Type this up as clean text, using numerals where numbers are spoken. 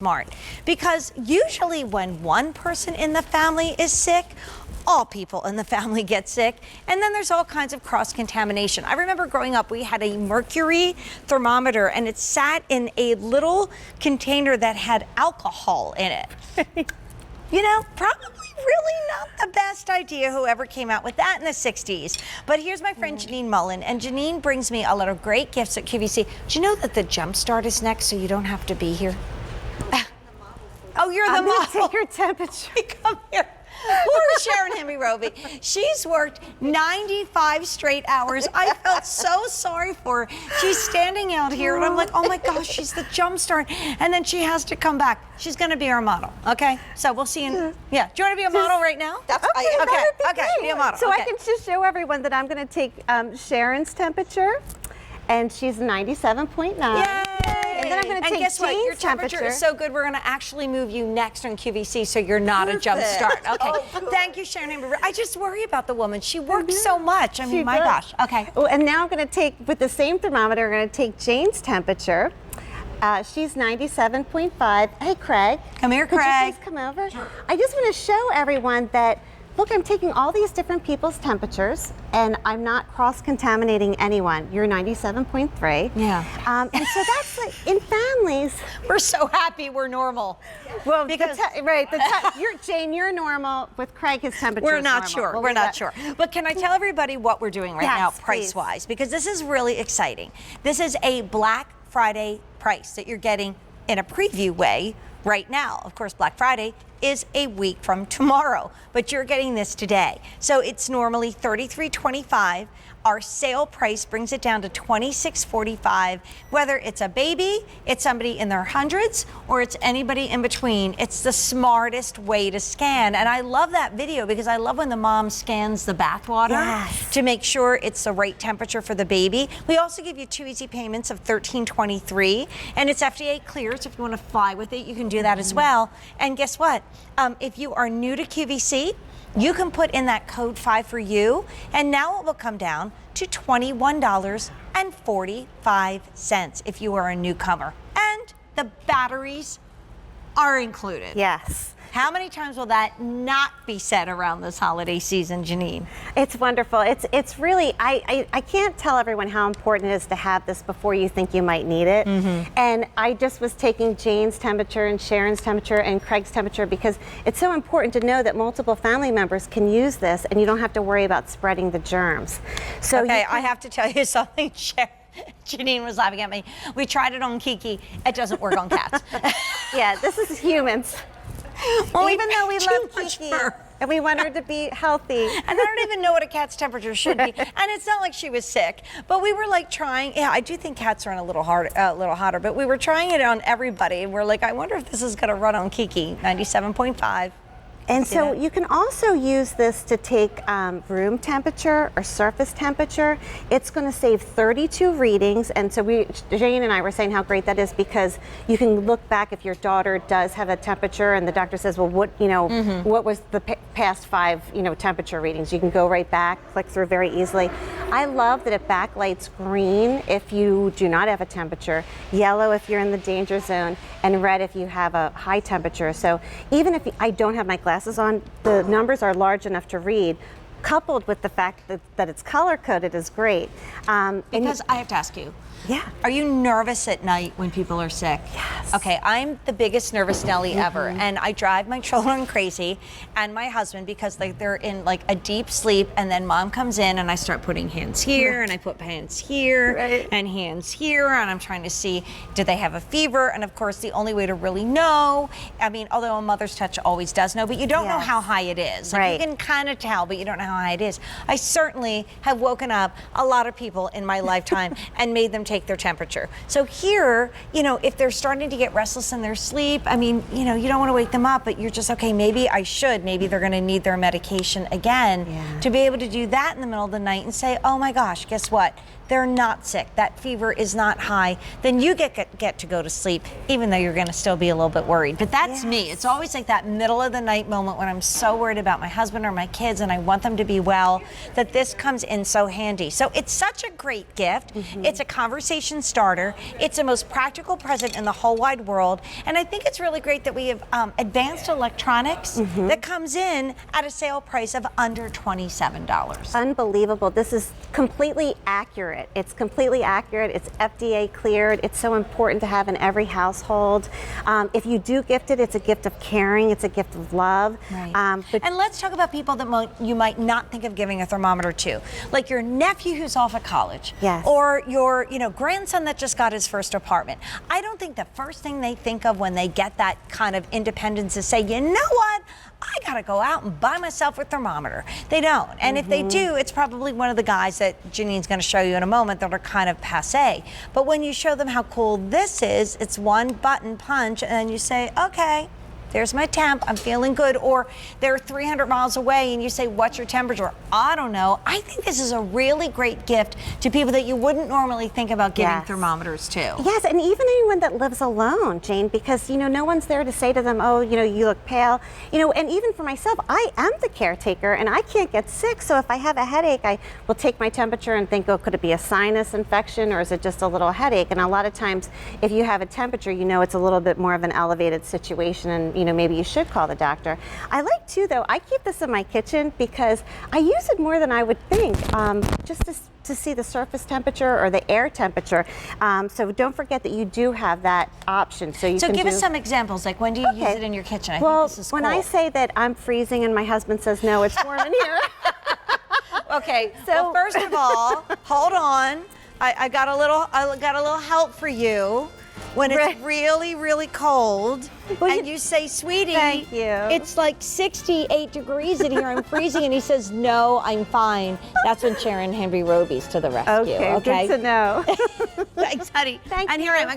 Smart, because usually when one person in the family is sick, all people in the family get sick, and then there's all kinds of cross-contamination. I remember growing up, we had a mercury thermometer, and it sat in a little container that had alcohol in it. You know, probably really not the best idea, whoever came out with that in the 60s. But here's my friend Janine Mullen, and Janine brings me a lot of great gifts at QVC. Do you know that the Jump Start is next, so you don't have to be here? Oh, you're the model. Take your temperature. Come here. Poor Sharon Henry Roby. She's worked 95 straight hours. I felt so sorry for her. She's standing out here, and I'm like, oh my gosh, she's the Jump Start. And then she has to come back. She's going to be our model, okay? So we'll see you. Yeah. Do you want to be a model right now? That's okay. Be a model. So I can just show everyone that I'm going to take Sharon's temperature, and she's 97.9. Yay! And then I'm going to take guess what? Your Jane's temperature is so good, we're going to actually move you next on QVC, so you're not a Jump Start. Okay. Oh, thank you, Sharon Henry. I just worry about the woman. She works so much. I mean, my gosh. Okay. Oh, and now I'm going to take, with the same thermometer, I'm going to take Jane's temperature. She's 97.5. Hey, Craig. Come here, Craig. Could you please come over? Sure. I just want to show everyone that, look, I'm taking all these different people's temperatures, and I'm not cross-contaminating anyone. You're 97.3. Yeah. And so that's like, in families. We're so happy we're normal. Well, because Jane, you're normal. With Craig, his temperature We're is not normal. sure. We're not sure. But can I tell everybody what we're doing right now, Yes, price-wise? Because this is really exciting. This is a Black Friday price that you're getting in a preview way right now. Of course, Black Friday is a week from tomorrow, but you're getting this today. So it's normally $33.25. Our sale price brings it down to $26.45. Whether it's a baby, it's somebody in their hundreds, or it's anybody in between, it's the smartest way to scan. And I love that video because I love when the mom scans the bathwater to make sure it's the right temperature for the baby. We also give you 2 easy payments of $13.23, and it's FDA cleared, so if you want to fly with it, you can do that as well. And guess what? If you are new to QVC, you can put in that code 5 for you, and now it will come down to $21.45 if you are a newcomer. And the batteries are included. Yes. How many times will that not be said around this holiday season, Janine? It's wonderful. It's really, I can't tell everyone how important it is to have this before you think you might need it. And I just was taking Jane's temperature and Sharon's temperature and Craig's temperature because it's so important to know that multiple family members can use this and you don't have to worry about spreading the germs. So okay, I have to tell you something, Sharon. Janine was laughing at me. We tried it on Kiki. It doesn't work on cats. Yeah, this is humans. Well, even though we love Kiki and we want her to be healthy. And I don't even know what a cat's temperature should be. And it's not like she was sick, but we were like trying. Yeah, I do think cats run a little hotter, but we were trying it on everybody. And we're like, I wonder if this is going to run on Kiki, 97.5. And so you can also use this to take room temperature or surface temperature. It's going to save 32 readings. And so Jane and I were saying how great that is because you can look back if your daughter does have a temperature and the doctor says, well, what was the past 5 temperature readings? You can go right back, click through very easily. I love that it backlights green if you do not have a temperature, yellow if you're in the danger zone, and red if you have a high temperature. So even if I don't have my glasses on, the numbers are large enough to read, coupled with the fact that it's color-coded is great. Because I have to ask you, are you nervous at night when people are sick? Yes. Okay, I'm the biggest nervous Nelly ever, and I drive my children crazy and my husband because they're in like a deep sleep, and then mom comes in and I start putting hands here and I put hands here and hands here, and I'm trying to see, do they have a fever? And of course, the only way to really know, I mean, although a mother's touch always does know, but you don't know how high it is. Like, you can kind of tell, but you don't know how high it is. I certainly have woken up a lot of people in my lifetime and made them take their temperature. So here, if they're starting to get restless in their sleep, I mean, you don't want to wake them up, but you're just, okay, maybe they're going to need their medication again. To be able to do that in the middle of the night and say, oh my gosh, guess what? They're not sick. That fever is not high. Then you get to go to sleep, even though you're going to still be a little bit worried. But that's me. It's always like that middle of the night moment when I'm so worried about my husband or my kids and I want them to to be well, that this comes in so handy. So it's such a great gift. It's a conversation starter. It's the most practical present in the whole wide world. And I think it's really great that we have advanced electronics that comes in at a sale price of under $27. Unbelievable. This is completely accurate. It's completely accurate. It's FDA cleared. It's so important to have in every household. If you do gift it, it's a gift of caring. It's a gift of love. Right. But And let's talk about people that you might not think of giving a thermometer to, like your nephew who's off of college, Yes. or your grandson that just got his first apartment. I don't think the first thing they think of when they get that kind of independence is say, you know what, I gotta go out and buy myself a thermometer. They don't, and if they do, it's probably one of the guys that Janine's gonna show you in a moment that are kind of passé. But when you show them how cool this is, it's one button punch, and then you say, okay, there's my temp, I'm feeling good. Or they're 300 miles away and you say, what's your temperature? I don't know. I think this is a really great gift to people that you wouldn't normally think about giving Yes. thermometers to. yes, and even anyone that lives alone, Jane, because no one's there to say to them, oh, you look pale. And even for myself, I am the caretaker and I can't get sick. So if I have a headache, I will take my temperature and think, oh, could it be a sinus infection or is it just a little headache? And a lot of times, if you have a temperature, it's a little bit more of an elevated situation, and maybe you should call the doctor. I like too, though, I keep this in my kitchen because I use it more than I would think, just to see the surface temperature or the air temperature. So don't forget that you do have that option. So give us some examples, like when do you use it in your kitchen? I think this is when cool. I say that I'm freezing and my husband says, no, it's warm in here. Okay, well, first of all, hold on. I got a little help for you. When it's really, really cold, and you say, sweetie, thank you. It's like 68 degrees in here, I'm freezing, and he says, no, I'm fine. That's when Sharon Henry Roby's to the rescue, okay? Good to know. Thanks, honey. Thank and here I am.